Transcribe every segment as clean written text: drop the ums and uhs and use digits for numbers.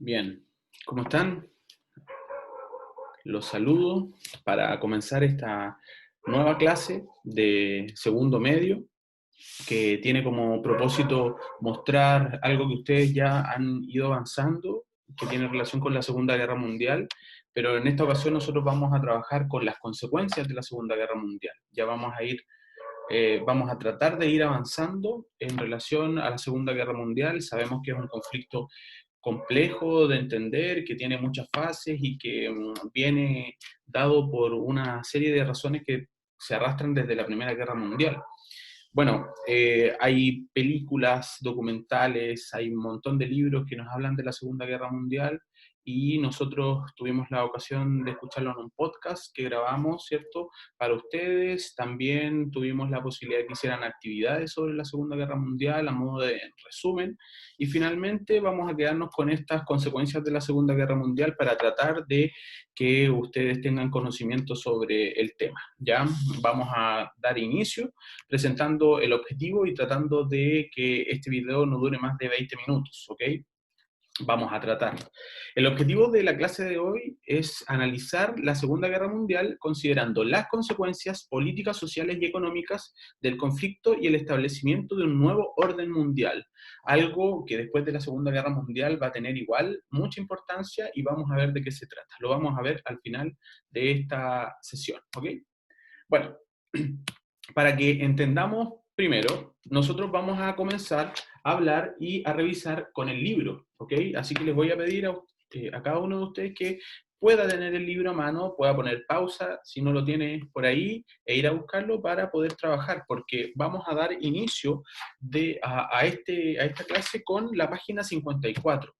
Bien, ¿cómo están? Los saludo para comenzar esta nueva clase de segundo medio que tiene como propósito mostrar algo que ustedes ya han ido avanzando, que tiene relación con la Segunda Guerra Mundial, pero en esta ocasión nosotros vamos a trabajar con las consecuencias de la Segunda Guerra Mundial. Ya vamos a tratar de ir avanzando en relación a la Segunda Guerra Mundial. Sabemos que es un conflicto complejo de entender, que tiene muchas fases y que viene dado por una serie de razones que se arrastran desde la Primera Guerra Mundial. Bueno, hay películas, documentales, hay un montón de libros que nos hablan de la Segunda Guerra Mundial y nosotros tuvimos la ocasión de escucharlo en un podcast que grabamos, ¿cierto? Para ustedes. También tuvimos la posibilidad de que hicieran actividades sobre la Segunda Guerra Mundial a modo de resumen. Y finalmente vamos a quedarnos con estas consecuencias de la Segunda Guerra Mundial para tratar de que ustedes tengan conocimiento sobre el tema. Ya vamos a dar inicio presentando el objetivo y tratando de que este video no dure más de 20 minutos, ¿ok? Vamos a tratar. El objetivo de la clase de hoy es analizar la Segunda Guerra Mundial considerando las consecuencias políticas, sociales y económicas del conflicto y el establecimiento de un nuevo orden mundial. Algo que después de la Segunda Guerra Mundial va a tener igual mucha importancia y vamos a ver de qué se trata. Lo vamos a ver al final de esta sesión, ¿ok? Bueno, para que entendamos primero, nosotros vamos a comenzar a hablar y a revisar con el libro, ¿ok? Así que les voy a pedir a cada uno de ustedes que pueda tener el libro a mano, pueda poner pausa si no lo tiene por ahí e ir a buscarlo para poder trabajar, porque vamos a dar inicio a esta clase con la página 54.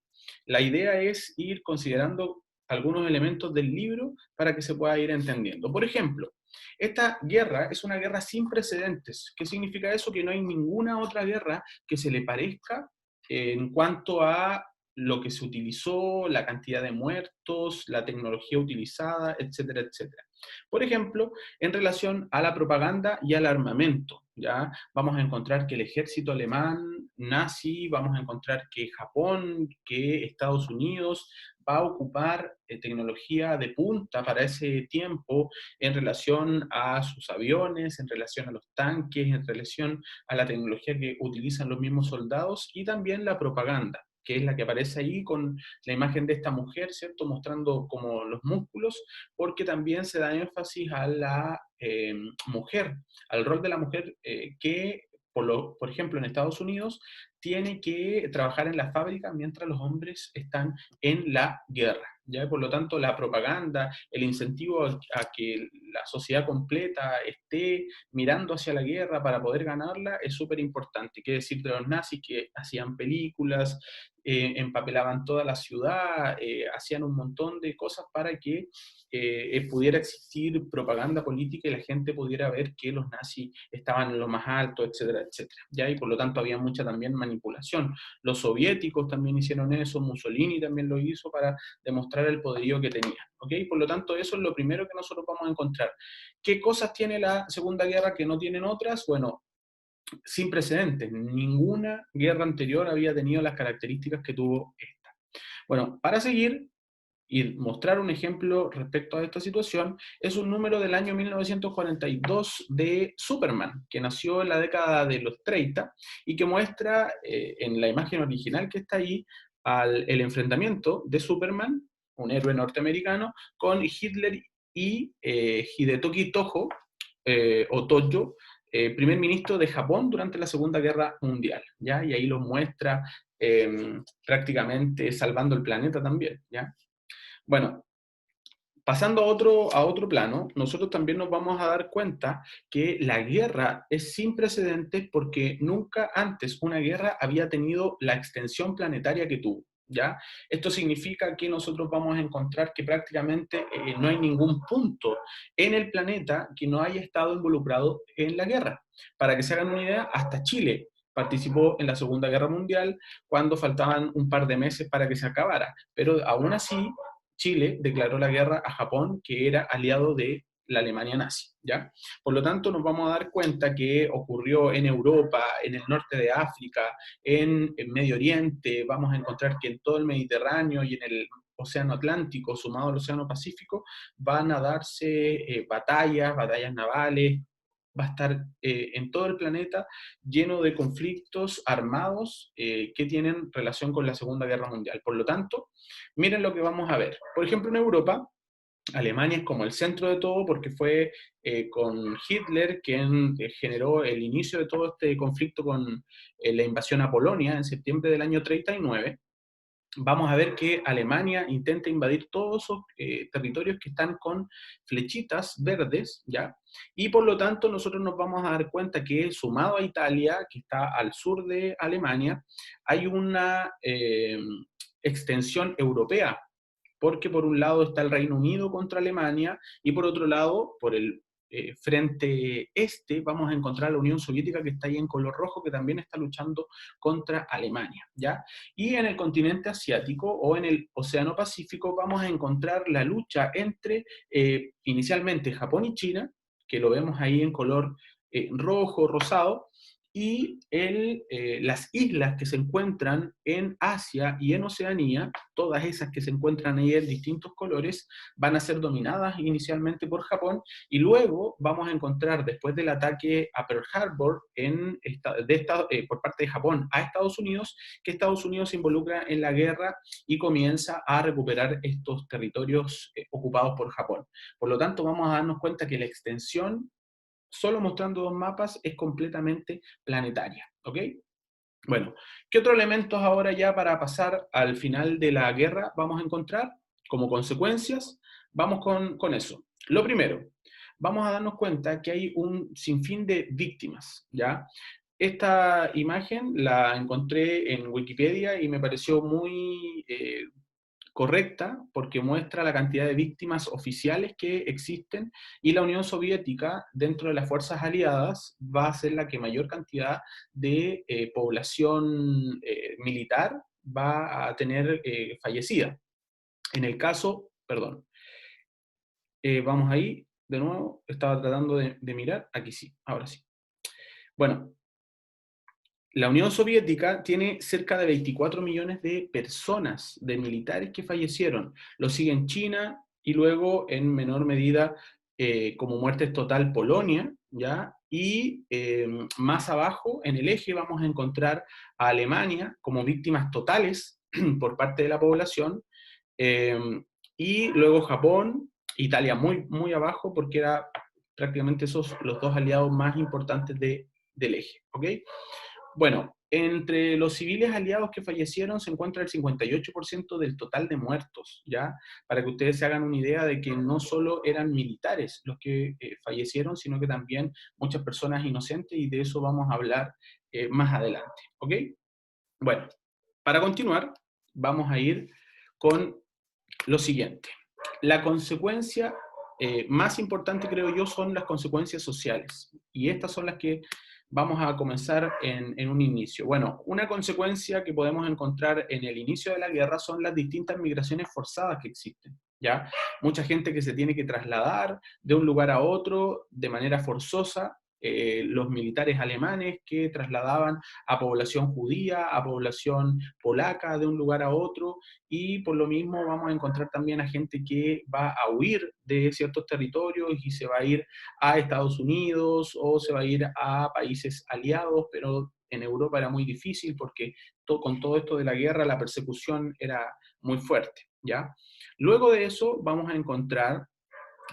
La idea es ir considerando algunos elementos del libro para que se pueda ir entendiendo. Por ejemplo, esta guerra es una guerra sin precedentes. ¿Qué significa eso? Que no hay ninguna otra guerra que se le parezca en cuanto a lo que se utilizó, la cantidad de muertos, la tecnología utilizada, etcétera, etcétera. Por ejemplo, en relación a la propaganda y al armamento, ¿ya? Vamos a encontrar que el ejército alemán nazi, vamos a encontrar que Japón, que Estados Unidos va a ocupar tecnología de punta para ese tiempo en relación a sus aviones, en relación a los tanques, en relación a la tecnología que utilizan los mismos soldados y también la propaganda, que es la que aparece ahí con la imagen de esta mujer, ¿cierto? Mostrando como los músculos, porque también se da énfasis a la mujer, al rol de la mujer que, por ejemplo, en Estados Unidos, tiene que trabajar en la fábrica mientras los hombres están en la guerra. ¿Ya? Por lo tanto, la propaganda, el incentivo a que la sociedad completa esté mirando hacia la guerra para poder ganarla es súper importante. Qué decir de los nazis que hacían películas, empapelaban toda la ciudad, hacían un montón de cosas para que pudiera existir propaganda política y la gente pudiera ver que los nazis estaban en lo más alto, etcétera, etcétera. ¿Ya? Y por lo tanto había mucha también manipulación. Los soviéticos también hicieron eso, Mussolini también lo hizo para demostrar el poderío que tenía. ¿Ok? Por lo tanto, eso es lo primero que nosotros vamos a encontrar. ¿Qué cosas tiene la Segunda Guerra que no tienen otras? Bueno, sin precedentes. Ninguna guerra anterior había tenido las características que tuvo esta. Bueno, para seguir y mostrar un ejemplo respecto a esta situación, es un número del año 1942 de Superman, que nació en la década de los 30 y que muestra en la imagen original que está ahí el enfrentamiento de Superman, un héroe norteamericano, con Hitler y Hidetoki Tojo, o Tojo, primer ministro de Japón durante la Segunda Guerra Mundial, ¿ya? Y ahí lo muestra prácticamente salvando el planeta también, ¿ya? Bueno, pasando a otro plano, nosotros también nos vamos a dar cuenta que la guerra es sin precedentes porque nunca antes una guerra había tenido la extensión planetaria que tuvo. ¿Ya? Esto significa que nosotros vamos a encontrar que prácticamente no hay ningún punto en el planeta que no haya estado involucrado en la guerra. Para que se hagan una idea, hasta Chile participó en la Segunda Guerra Mundial cuando faltaban un par de meses para que se acabara, pero aún así Chile declaró la guerra a Japón, que era aliado de la Alemania nazi, ¿ya? Por lo tanto, nos vamos a dar cuenta que ocurrió en Europa, en el norte de África, en Medio Oriente, vamos a encontrar que en todo el Mediterráneo y en el Océano Atlántico, sumado al Océano Pacífico, van a darse batallas navales, va a estar en todo el planeta lleno de conflictos armados que tienen relación con la Segunda Guerra Mundial. Por lo tanto, miren lo que vamos a ver. Por ejemplo, en Europa, Alemania es como el centro de todo porque fue con Hitler quien generó el inicio de todo este conflicto con la invasión a Polonia en septiembre del año 39. Vamos a ver que Alemania intenta invadir todos esos territorios que están con flechitas verdes, ¿ya? Y por lo tanto nosotros nos vamos a dar cuenta que sumado a Italia, que está al sur de Alemania, hay una extensión europea, porque por un lado está el Reino Unido contra Alemania y por otro lado, por el frente este, vamos a encontrar a la Unión Soviética que está ahí en color rojo, que también está luchando contra Alemania, ¿ya? Y en el continente asiático o en el Océano Pacífico vamos a encontrar la lucha entre inicialmente Japón y China, que lo vemos ahí en color rojo, rosado, y las islas que se encuentran en Asia y en Oceanía, todas esas que se encuentran ahí en distintos colores, van a ser dominadas inicialmente por Japón, y luego vamos a encontrar, después del ataque a Pearl Harbor por parte de Japón a Estados Unidos, que Estados Unidos se involucra en la guerra y comienza a recuperar estos territorios ocupados por Japón. Por lo tanto, vamos a darnos cuenta que la extensión, solo mostrando dos mapas, es completamente planetaria, ¿ok? Bueno, ¿qué otros elementos ahora ya para pasar al final de la guerra vamos a encontrar como consecuencias? Vamos con eso. Lo primero, vamos a darnos cuenta que hay un sinfín de víctimas, ¿ya? Esta imagen la encontré en Wikipedia y me pareció muy correcta porque muestra la cantidad de víctimas oficiales que existen, y la Unión Soviética, dentro de las fuerzas aliadas, va a ser la que mayor cantidad de población militar va a tener fallecida. En el caso, perdón, vamos ahí, de nuevo, estaba tratando de mirar, aquí sí, ahora sí. Bueno, la Unión Soviética tiene cerca de 24 millones de personas, de militares que fallecieron. Lo siguen China y luego, en menor medida, como muertes total, Polonia, ¿ya? Y más abajo, en el eje, vamos a encontrar a Alemania como víctimas totales por parte de la población, eh, y luego Japón, Italia muy, muy abajo, porque era prácticamente esos los dos aliados más importantes del eje, ¿ok? Bueno, entre los civiles aliados que fallecieron se encuentra el 58% del total de muertos, ¿ya? Para que ustedes se hagan una idea de que no solo eran militares los que fallecieron, sino que también muchas personas inocentes, y de eso vamos a hablar más adelante, ¿ok? Bueno, para continuar, vamos a ir con lo siguiente. La consecuencia más importante, creo yo, son las consecuencias sociales. Y estas son las que vamos a comenzar en un inicio. Bueno, una consecuencia que podemos encontrar en el inicio de la guerra son las distintas migraciones forzadas que existen, ¿ya? Mucha gente que se tiene que trasladar de un lugar a otro de manera forzosa, los militares alemanes que trasladaban a población judía, a población polaca de un lugar a otro, y por lo mismo vamos a encontrar también a gente que va a huir de ciertos territorios y se va a ir a Estados Unidos o se va a ir a países aliados, pero en Europa era muy difícil porque con todo esto de la guerra la persecución era muy fuerte, ¿ya? Luego de eso vamos a encontrar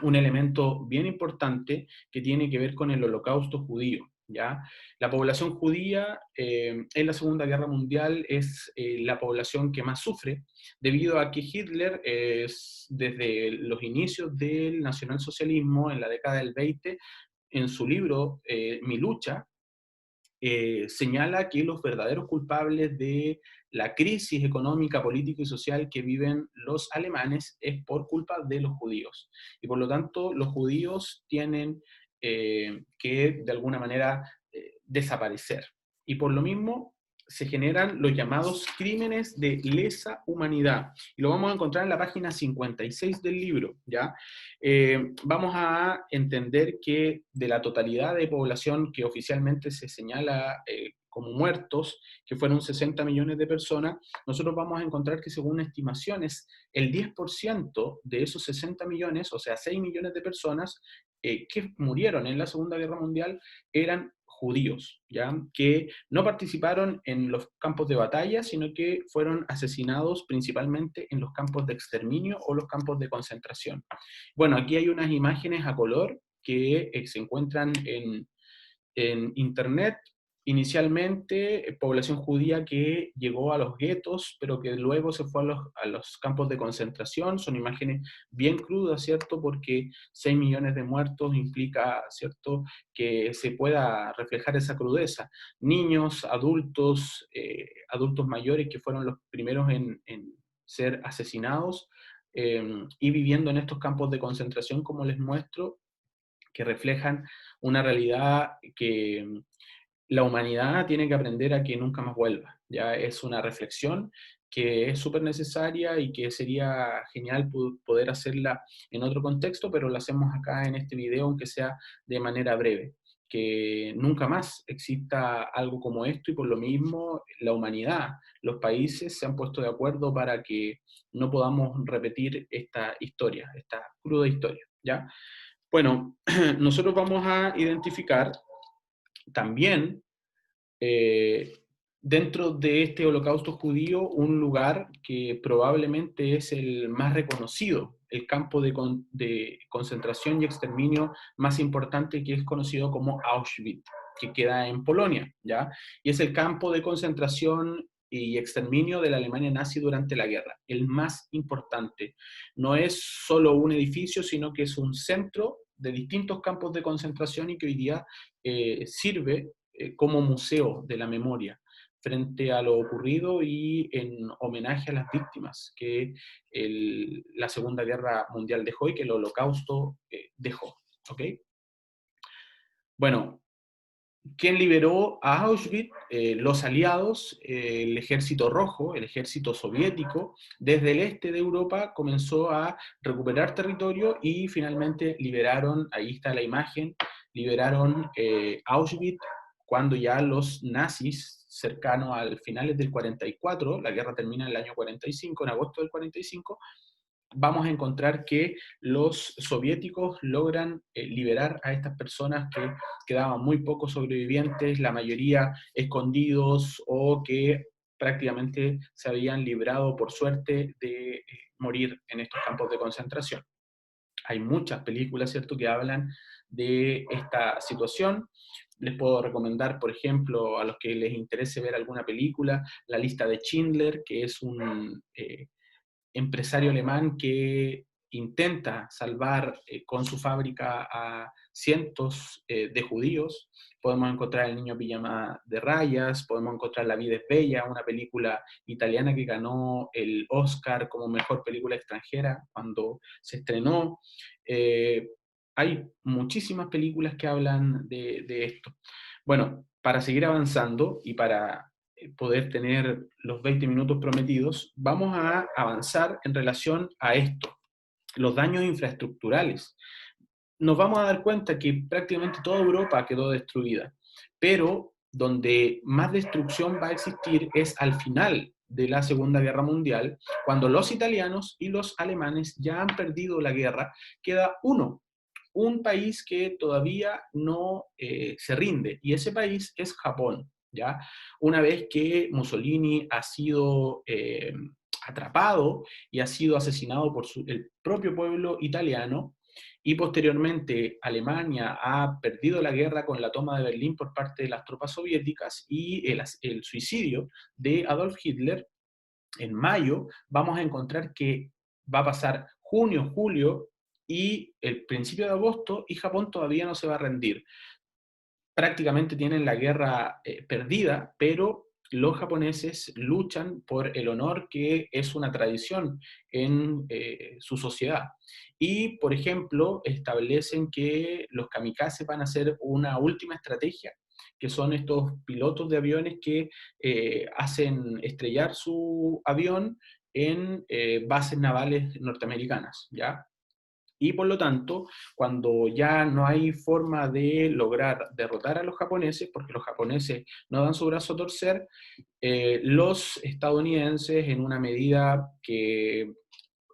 un elemento bien importante que tiene que ver con el holocausto judío, ¿ya? La población judía en la Segunda Guerra Mundial es la población que más sufre, debido a que Hitler, desde los inicios del nacionalsocialismo en la década del 20, en su libro Mi lucha, señala que los verdaderos culpables de la crisis económica, política y social que viven los alemanes es por culpa de los judíos. Y por lo tanto, los judíos tienen que, de alguna manera, desaparecer. Y por lo mismo, se generan los llamados crímenes de lesa humanidad. Y lo vamos a encontrar en la página 56 del libro, ¿ya? Vamos a entender que de la totalidad de población que oficialmente se señala como muertos, que fueron 60 millones de personas, nosotros vamos a encontrar que según estimaciones, el 10% de esos 60 millones, o sea, 6 millones de personas que murieron en la Segunda Guerra Mundial, eran judíos, ¿ya? Que no participaron en los campos de batalla, sino que fueron asesinados principalmente en los campos de exterminio o los campos de concentración. Bueno, aquí hay unas imágenes a color que se encuentran en internet. Inicialmente, población judía que llegó a los guetos, pero que luego se fue a los campos de concentración. Son imágenes bien crudas, ¿cierto? Porque 6 millones de muertos implica, ¿cierto?, que se pueda reflejar esa crudeza. Niños, adultos, adultos mayores que fueron los primeros en ser asesinados y viviendo en estos campos de concentración, como les muestro, que reflejan una realidad que la humanidad tiene que aprender a que nunca más vuelva. Ya es una reflexión que es súper necesaria y que sería genial poder hacerla en otro contexto, pero la hacemos acá en este video, aunque sea de manera breve. Que nunca más exista algo como esto y por lo mismo la humanidad, los países se han puesto de acuerdo para que no podamos repetir esta historia, esta cruda historia, ¿ya? Bueno, nosotros vamos a identificar también eh, dentro de este holocausto judío un lugar que probablemente es el más reconocido, el campo de concentración y exterminio más importante, que es conocido como Auschwitz, que queda en Polonia, ¿ya? Y es el campo de concentración y exterminio de la Alemania nazi durante la guerra, el más importante. No es solo un edificio, sino que es un centro de distintos campos de concentración y que hoy día sirve como museo de la memoria frente a lo ocurrido y en homenaje a las víctimas que la Segunda Guerra Mundial dejó y que el Holocausto dejó. ¿Ok? Bueno, ¿quién liberó a Auschwitz? Los aliados, el Ejército Rojo, el Ejército Soviético, desde el este de Europa comenzó a recuperar territorio y finalmente liberaron, ahí está la imagen, liberaron Auschwitz cuando ya los nazis, cercanos al finales del 44, la guerra termina en el año 45, en agosto del 45, vamos a encontrar que los soviéticos logran liberar a estas personas que quedaban muy pocos sobrevivientes, la mayoría escondidos o que prácticamente se habían librado por suerte de morir en estos campos de concentración. Hay muchas películas, ¿cierto?, que hablan de esta situación. Les puedo recomendar, por ejemplo, a los que les interese ver alguna película, La lista de Schindler, que es un empresario alemán que intenta salvar con su fábrica a cientos de judíos. Podemos encontrar El niño pijama de rayas, podemos encontrar La vida es bella, una película italiana que ganó el Oscar como mejor película extranjera cuando se estrenó. Hay muchísimas películas que hablan de esto. Bueno, para seguir avanzando y para poder tener los 20 minutos prometidos, vamos a avanzar en relación a esto, los daños infraestructurales. Nos vamos a dar cuenta que prácticamente toda Europa quedó destruida, pero donde más destrucción va a existir es al final de la Segunda Guerra Mundial, cuando los italianos y los alemanes ya han perdido la guerra, queda un país que todavía no se rinde, y ese país es Japón, ¿ya? Una vez que Mussolini ha sido atrapado y ha sido asesinado por el propio pueblo italiano, y posteriormente Alemania ha perdido la guerra con la toma de Berlín por parte de las tropas soviéticas y el suicidio de Adolf Hitler, en mayo vamos a encontrar que va a pasar junio, julio y el principio de agosto y Japón todavía no se va a rendir. Prácticamente tienen la guerra perdida, pero los japoneses luchan por el honor que es una tradición en su sociedad. Y, por ejemplo, establecen que los kamikazes van a ser una última estrategia que son estos pilotos de aviones que hacen estrellar su avión en bases navales norteamericanas, ¿ya? Y por lo tanto, cuando ya no hay forma de lograr derrotar a los japoneses, porque los japoneses no dan su brazo a torcer, los estadounidenses, en una medida que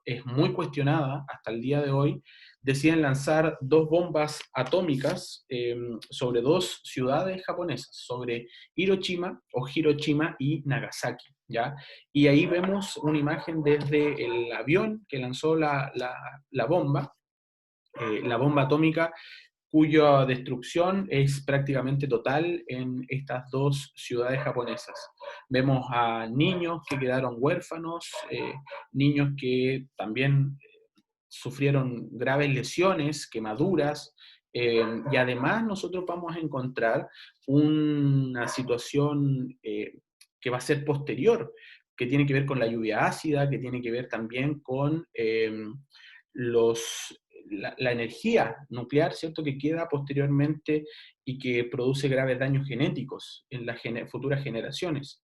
es muy cuestionada hasta el día de hoy, deciden lanzar dos bombas atómicas sobre dos ciudades japonesas, sobre Hiroshima y Nagasaki, ¿ya? Y ahí vemos una imagen desde el avión que lanzó la bomba, la bomba atómica, cuya destrucción es prácticamente total en estas dos ciudades japonesas. Vemos a niños que quedaron huérfanos, niños que también sufrieron graves lesiones, quemaduras, y además nosotros vamos a encontrar una situación que va a ser posterior, que tiene que ver con la lluvia ácida, que tiene que ver también con la energía nuclear, ¿cierto?, que queda posteriormente y que produce graves daños genéticos en las futuras generaciones.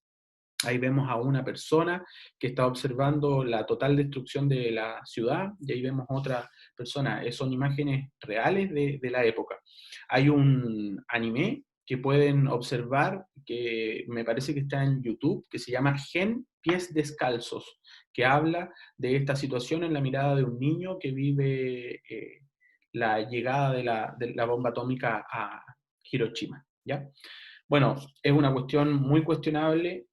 Ahí vemos a una persona que está observando la total destrucción de la ciudad, y ahí vemos otra persona. Son imágenes reales de la época. Hay un anime que pueden observar, que me parece que está en YouTube, que se llama Gen Pies Descalzos, que habla de esta situación en la mirada de un niño que vive la llegada de la bomba atómica a Hiroshima, ¿ya? Bueno, es una cuestión muy cuestionable,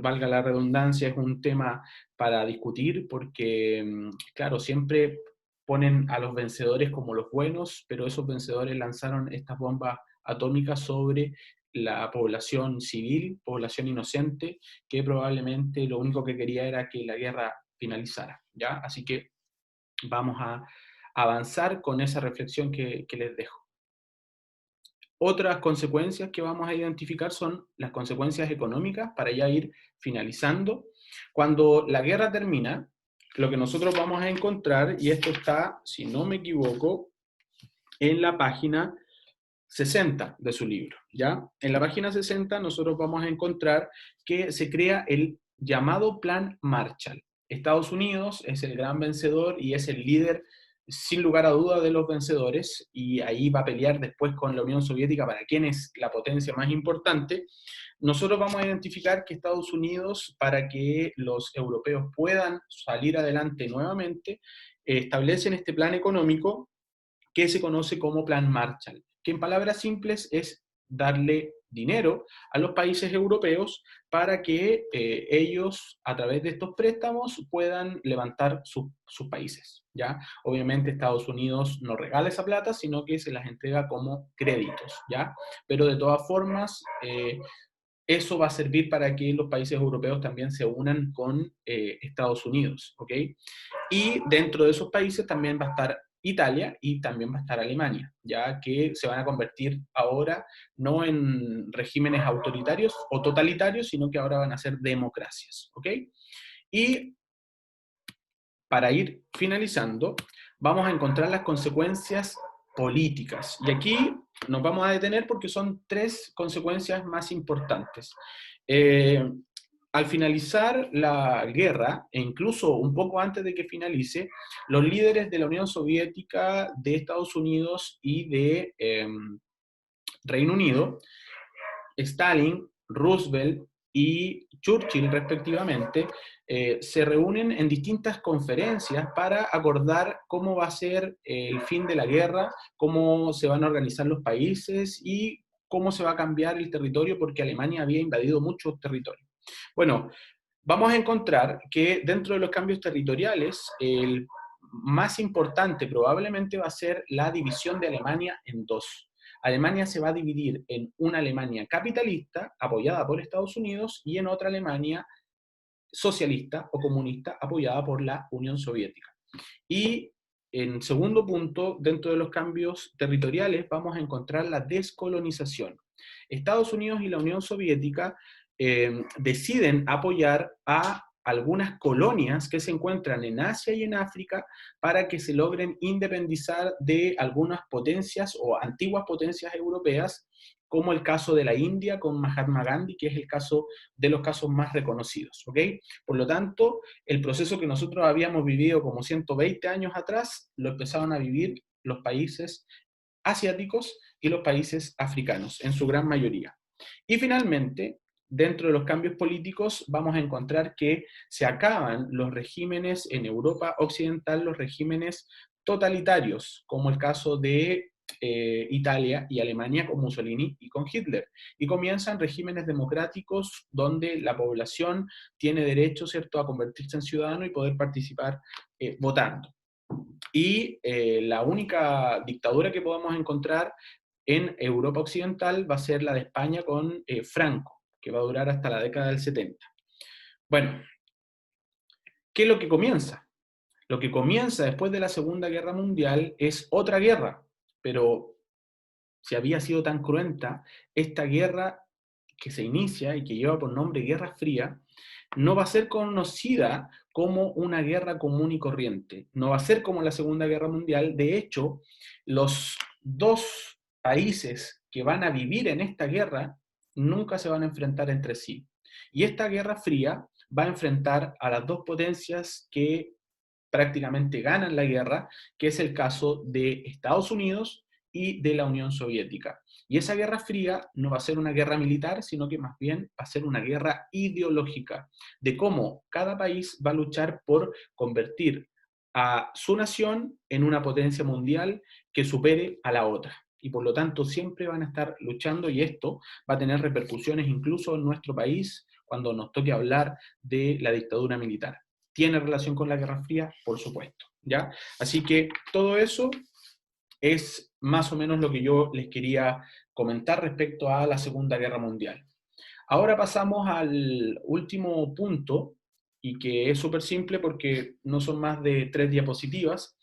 valga la redundancia, es un tema para discutir porque, claro, siempre ponen a los vencedores como los buenos, pero esos vencedores lanzaron estas bombas atómicas sobre la población civil, población inocente, que probablemente lo único que quería era que la guerra finalizara, ¿ya? Así que vamos a avanzar con esa reflexión que les dejo. Otras consecuencias que vamos a identificar son las consecuencias económicas para ya ir finalizando. Cuando la guerra termina, lo que nosotros vamos a encontrar, y esto está, si no me equivoco, en la página 60 de su libro, ¿ya? En la página 60 nosotros vamos a encontrar que se crea el llamado Plan Marshall. Estados Unidos es el gran vencedor y es el líder, sin lugar a duda, de los vencedores, y ahí va a pelear después con la Unión Soviética para quién es la potencia más importante. Nosotros vamos a identificar que Estados Unidos, para que los europeos puedan salir adelante nuevamente, establecen este plan económico que se conoce como Plan Marshall, que en palabras simples es darle dinero a los países europeos para que ellos, a través de estos préstamos, puedan levantar sus países, ¿ya? Obviamente Estados Unidos no regala esa plata, sino que se las entrega como créditos, ¿ya? Pero de todas formas, eso va a servir para que los países europeos también se unan con Estados Unidos, ¿ok? Y dentro de esos países también va a estar Italia y también va a estar Alemania, ya que se van a convertir ahora no en regímenes autoritarios o totalitarios, sino que ahora van a ser democracias, ¿ok? Y para ir finalizando, vamos a encontrar las consecuencias políticas. Y aquí nos vamos a detener porque son tres consecuencias más importantes. Al finalizar la guerra, e incluso un poco antes de que finalice, los líderes de la Unión Soviética, de Estados Unidos y de Reino Unido, Stalin, Roosevelt y Churchill respectivamente, se reúnen en distintas conferencias para acordar cómo va a ser el fin de la guerra, cómo se van a organizar los países y cómo se va a cambiar el territorio, porque Alemania había invadido muchos territorios. Bueno, vamos a encontrar que dentro de los cambios territoriales, el más importante probablemente va a ser la división de Alemania en dos. Alemania se va a dividir en una Alemania capitalista, apoyada por Estados Unidos, y en otra Alemania socialista o comunista, apoyada por la Unión Soviética. Y en segundo punto, dentro de los cambios territoriales, vamos a encontrar la descolonización. Estados Unidos y la Unión Soviética deciden apoyar a algunas colonias que se encuentran en Asia y en África para que se logren independizar de algunas potencias o antiguas potencias europeas, como el caso de la India con Mahatma Gandhi, que es el caso de los casos más reconocidos, ¿ok? Por lo tanto, el proceso que nosotros habíamos vivido como 120 años atrás, lo empezaron a vivir los países asiáticos y los países africanos, en su gran mayoría. Y finalmente, dentro de los cambios políticos, vamos a encontrar que se acaban los regímenes en Europa Occidental, los regímenes totalitarios, como el caso de Italia y Alemania con Mussolini y con Hitler. Y comienzan regímenes democráticos donde la población tiene derecho, ¿cierto?, a convertirse en ciudadano y poder participar votando. Y la única dictadura que podamos encontrar en Europa Occidental va a ser la de España con Franco, que va a durar hasta la década del 70. Bueno, ¿qué es lo que comienza? Lo que comienza después de la Segunda Guerra Mundial es otra guerra, pero si había sido tan cruenta, esta guerra que se inicia y que lleva por nombre Guerra Fría, no va a ser conocida como una guerra común y corriente, no va a ser como la Segunda Guerra Mundial. De hecho, los dos países que van a vivir en esta guerra nunca se van a enfrentar entre sí. Y esta Guerra Fría va a enfrentar a las dos potencias que prácticamente ganan la guerra, que es el caso de Estados Unidos y de la Unión Soviética. Y esa Guerra Fría no va a ser una guerra militar, sino que más bien va a ser una guerra ideológica, de cómo cada país va a luchar por convertir a su nación en una potencia mundial que supere a la otra. Y por lo tanto siempre van a estar luchando, y esto va a tener repercusiones incluso en nuestro país cuando nos toque hablar de la dictadura militar. ¿Tiene relación con la Guerra Fría? Por supuesto, ¿ya? Así que todo eso es más o menos lo que yo les quería comentar respecto a la Segunda Guerra Mundial. Ahora pasamos al último punto, y que es súper simple porque no son más de 3 diapositivas.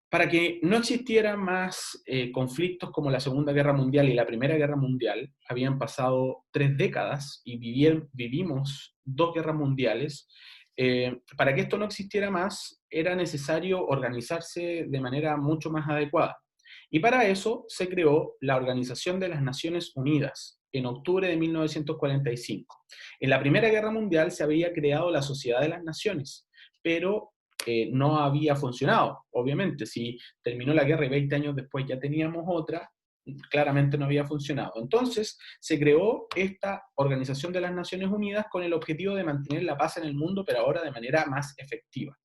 Para que no existieran más conflictos como la Segunda Guerra Mundial y la Primera Guerra Mundial, habían pasado 3 décadas y vivimos 2 guerras mundiales. Para que esto no existiera más, era necesario organizarse de manera mucho más adecuada. Y para eso se creó la Organización de las Naciones Unidas en octubre de 1945. En la Primera Guerra Mundial se había creado la Sociedad de las Naciones, pero no había funcionado. Obviamente, si terminó la guerra y 20 años después ya teníamos otra, claramente no había funcionado. Entonces, se creó esta Organización de las Naciones Unidas con el objetivo de mantener la paz en el mundo, pero ahora de manera más efectiva.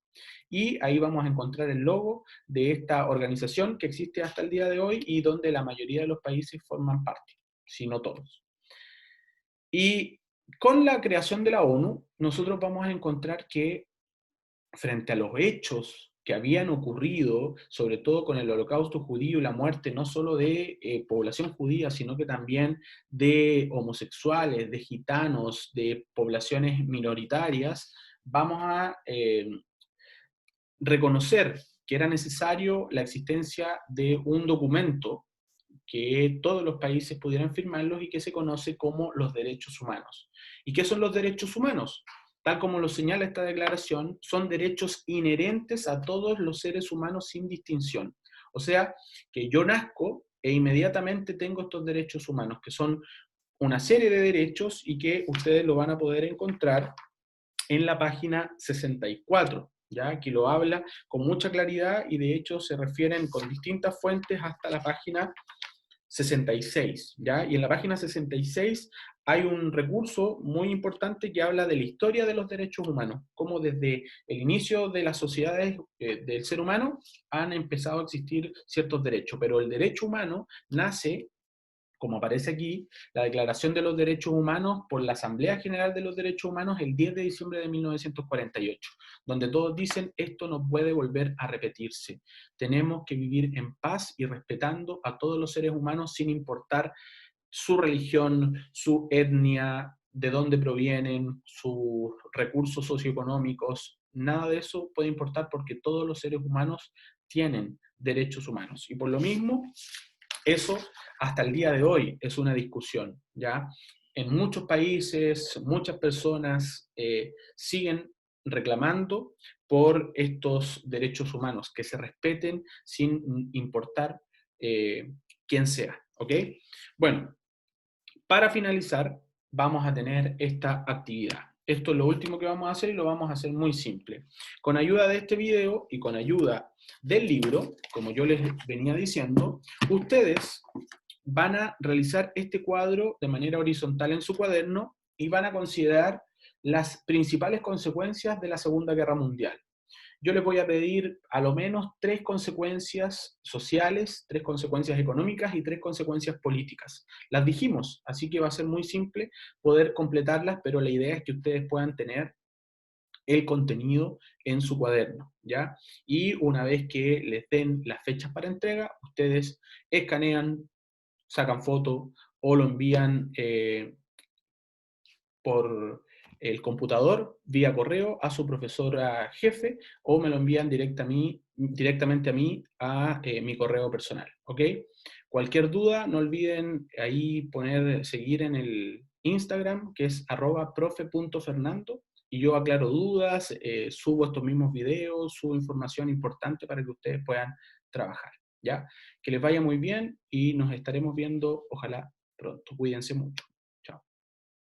Y ahí vamos a encontrar el logo de esta organización que existe hasta el día de hoy y donde la mayoría de los países forman parte, si no todos. Y con la creación de la ONU, nosotros vamos a encontrar que frente a los hechos que habían ocurrido, sobre todo con el holocausto judío y la muerte no solo de población judía, sino que también de homosexuales, de gitanos, de poblaciones minoritarias, vamos a reconocer que era necesario la existencia de un documento que todos los países pudieran firmarlos y que se conoce como los derechos humanos. ¿Y qué son los derechos humanos? Tal como lo señala esta declaración, son derechos inherentes a todos los seres humanos sin distinción. O sea, que yo nazco e inmediatamente tengo estos derechos humanos, que son una serie de derechos y que ustedes lo van a poder encontrar en la página 64, ¿ya? Que lo habla con mucha claridad y de hecho se refieren con distintas fuentes hasta la página 66, ¿ya? Y en la página 66 hay un recurso muy importante que habla de la historia de los derechos humanos, cómo desde el inicio de las sociedades del ser humano han empezado a existir ciertos derechos, pero el derecho humano nace, como aparece aquí, la Declaración de los Derechos Humanos por la Asamblea General de los Derechos Humanos el 10 de diciembre de 1948, donde todos dicen esto no puede volver a repetirse. Tenemos que vivir en paz y respetando a todos los seres humanos sin importar su religión, su etnia, de dónde provienen, sus recursos socioeconómicos. Nada de eso puede importar porque todos los seres humanos tienen derechos humanos. Y por lo mismo, eso hasta el día de hoy es una discusión, ¿ya? En muchos países, muchas personas siguen reclamando por estos derechos humanos, que se respeten sin importar quién sea, ¿ok? Bueno, Para finalizar, vamos a tener esta actividad. Esto es lo último que vamos a hacer y lo vamos a hacer muy simple. Con ayuda de este video y con ayuda del libro, como yo les venía diciendo, ustedes van a realizar este cuadro de manera horizontal en su cuaderno y van a considerar las principales consecuencias de la Segunda Guerra Mundial. Yo les voy a pedir a lo menos 3 consecuencias sociales, 3 consecuencias económicas y 3 consecuencias políticas. Las dijimos, así que va a ser muy simple poder completarlas, pero la idea es que ustedes puedan tener el contenido en su cuaderno, ¿ya? Y una vez que les den las fechas para entrega, ustedes escanean, sacan foto o lo envían por el computador, vía correo, a su profesora jefe, o me lo envían directamente a mí, a mi correo personal, ¿ok? Cualquier duda, no olviden ahí seguir en el Instagram, que es @profe.fernando, y yo aclaro dudas, subo estos mismos videos, subo información importante para que ustedes puedan trabajar, ¿ya? Que les vaya muy bien y nos estaremos viendo, ojalá, pronto. Cuídense mucho.